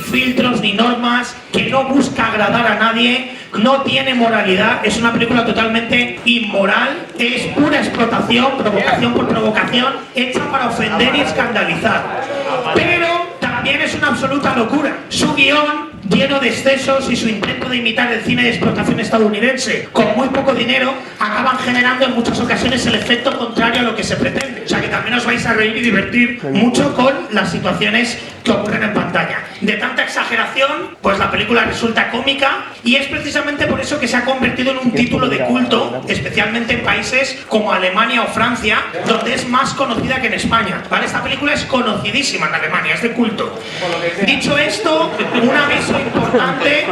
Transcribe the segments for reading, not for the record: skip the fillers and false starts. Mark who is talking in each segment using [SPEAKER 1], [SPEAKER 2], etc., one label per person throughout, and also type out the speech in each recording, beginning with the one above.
[SPEAKER 1] filtros ni normas, que no busca agradar a nadie, no tiene moralidad, es una película totalmente inmoral, es pura explotación, provocación por provocación, hecha para ofender y escandalizar. Pero también es una absoluta locura. Su guión, lleno de excesos, y su intento de imitar el cine de explotación estadounidense con muy poco dinero, acaban generando en muchas ocasiones el efecto contrario a lo que se pretende. O sea que también os vais a reír y divertir mucho con las situaciones que ocurren en pantalla. De tanta exageración, pues la película resulta cómica, y es precisamente por eso que se ha convertido en un título de culto, especialmente en países como Alemania o Francia, donde es más conocida que en España. ¿Vale? Esta película es conocidísima en Alemania, es de culto. Dicho esto, un aviso importante,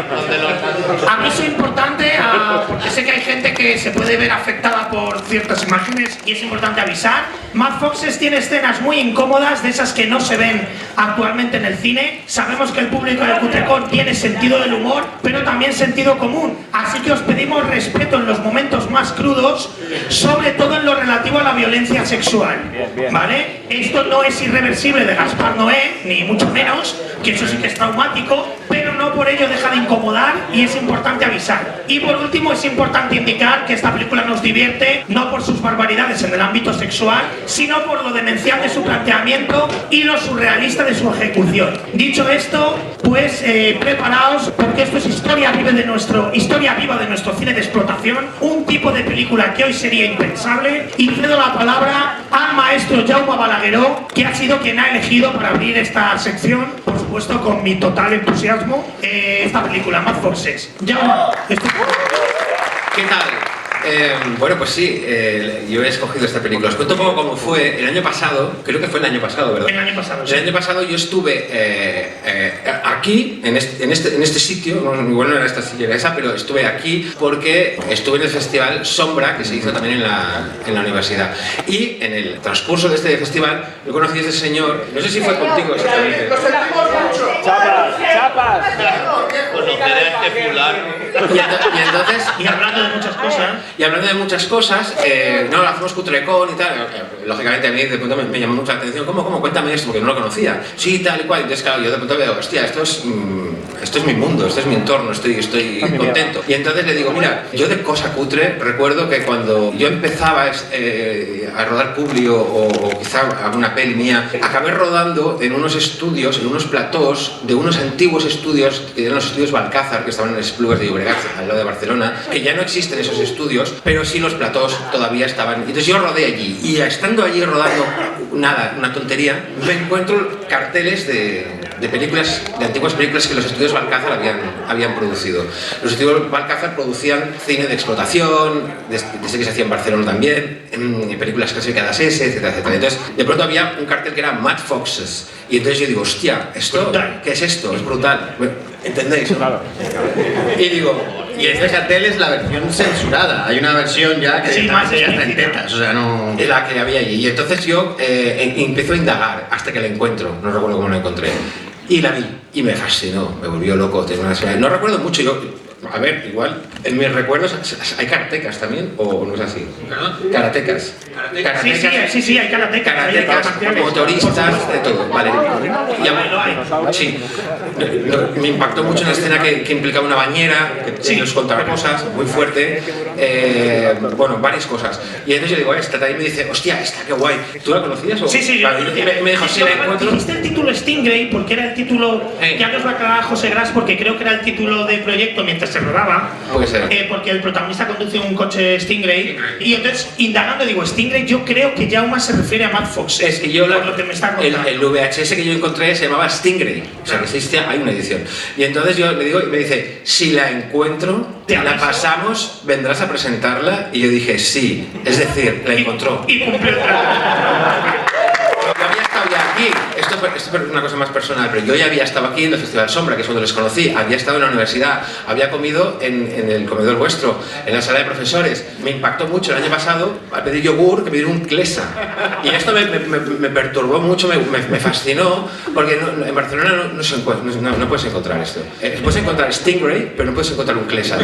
[SPEAKER 1] porque sé que hay gente que se puede ver afectada por ciertas imágenes y es importante avisar. Mad Foxes tiene escenas muy incómodas, de esas que no se ven actualmente en el cine. Sabemos que el público de Cutrecon tiene sentido del humor, pero también sentido común, así que os pedimos respeto en los momentos más crudos, sobre todo en lo relativo a la violencia sexual, ¿vale? Esto no es irreversible de Gaspar Noé, ni mucho menos, que eso sí que es traumático, pero no por ello deja de incomodar y es importante avisar. Y por último, es importante indicar que esta película nos divierte no por sus barbaridades en el ámbito sexual, sino por lo demencial de su planteamiento y lo surrealista de su ejecución. Dicho esto, pues preparaos, porque esto es historia viva de nuestro cine de explotación, un tipo de película que hoy sería impensable, y cedo la palabra al maestro Jaume Balagueró, que ha sido quien ha elegido para abrir esta sección, por supuesto con mi total entusiasmo, esta película, Mad Foxes. Jaume,
[SPEAKER 2] ¿Qué tal? Bueno, pues sí, yo he escogido esta película. Os cuento un poco cómo fue el año pasado, creo que fue el año pasado, ¿verdad?
[SPEAKER 1] El año pasado, sí.
[SPEAKER 2] El año pasado yo estuve aquí, en este sitio, igual no era esta silla, era esa, pero estuve aquí porque estuve en el festival Sombra, que se hizo también en la universidad. Y en el transcurso de este festival, yo conocí a ese señor, no sé si fue contigo exactamente.
[SPEAKER 3] ¡Chapas!
[SPEAKER 4] Conoceré a este fulano.
[SPEAKER 2] Y entonces...
[SPEAKER 1] Y hablando de muchas cosas...
[SPEAKER 2] Y hablando de muchas cosas, no, lo hacemos Cutrecon y tal. Lógicamente a mí de pronto me llamó mucha la atención. ¿Cómo? Cuéntame esto, porque no lo conocía. Sí, tal y cual. Entonces, claro, yo de pronto veo, hostia, esto es mi mundo, esto es mi entorno, estoy contento. Y entonces le digo, mira, yo de cosa cutre recuerdo que cuando yo empezaba a rodar Publio o quizá alguna peli mía, acabé rodando en unos estudios, en unos platós de unos antiguos estudios, que eran los estudios Balcázar, que estaban en Esplugues de Llobregat, al lado de Barcelona, que ya no existen esos estudios, pero sí los platós todavía estaban. Entonces yo rodé allí, y estando allí rodando, nada, una tontería, me encuentro carteles de películas, de antiguas películas que los estudios Balcázar habían producido. Los estudios Balcázar producían cine de explotación, desde que se hacía en Barcelona también, en películas clasificadas S, etcétera, etcétera. Entonces, de pronto había un cartel que era Mad Foxes, y entonces yo digo, hostia, ¿esto qué es esto? Es brutal. ¿Entendéis?
[SPEAKER 3] Claro.
[SPEAKER 2] Y digo,
[SPEAKER 4] Y este cartel es la versión censurada. Hay una versión ya que
[SPEAKER 1] sí, más
[SPEAKER 4] ya está en tetas, o sea, no...
[SPEAKER 2] es la que había allí. Y entonces yo empiezo a indagar hasta que la encuentro. No recuerdo cómo la encontré. Y la vi y me fascinó, me volvió loco. No recuerdo mucho, a ver, igual, en mis recuerdos hay karatecas también, o no es así. Karatecas.
[SPEAKER 1] Sí, hay karatecas,
[SPEAKER 2] motoristas, de todo, vale. Sí, me impactó mucho una escena que implicaba una bañera, que nos contaba cosas muy fuerte, bueno, varias cosas. Y entonces yo digo, esta también me dice, hostia, esta qué guay. ¿Tú la conocías? O?
[SPEAKER 1] Sí,
[SPEAKER 2] vale, me dijo, sí, la encuentro.
[SPEAKER 1] Dijiste el título Stingray porque era el título, ya que os lo aclaraba José Gras, porque creo que era el título de proyecto mientras se rodaba.
[SPEAKER 2] Puede ser.
[SPEAKER 1] Porque el protagonista conduce un coche Stingray. Y entonces, indagando, digo, Stingray, yo creo que Jaume se refiere a Mad Fox.
[SPEAKER 2] Es que yo
[SPEAKER 1] por lo que me está contando.
[SPEAKER 2] el VHS que yo encontré se llamaba Stingray. O sea, que existía, hay una edición. Y entonces yo le digo, y me dice, si la encuentro, la pasamos, vendrás a presentarla. Y yo dije, sí. Es decir, la encontró.
[SPEAKER 1] Y cumplió el trato.
[SPEAKER 2] Yo había estado ya aquí, esto es una cosa más personal, pero yo ya había estado aquí en el Festival Sombra, que es donde les conocí, había estado en la universidad, había comido en el comedor vuestro, en la sala de profesores. Me impactó mucho el año pasado al pedir yogur que me dieron un Clesa. Y esto me perturbó mucho, me fascinó, porque en Barcelona no puedes encontrar esto. Puedes encontrar Stingray, pero no puedes encontrar un Clesa.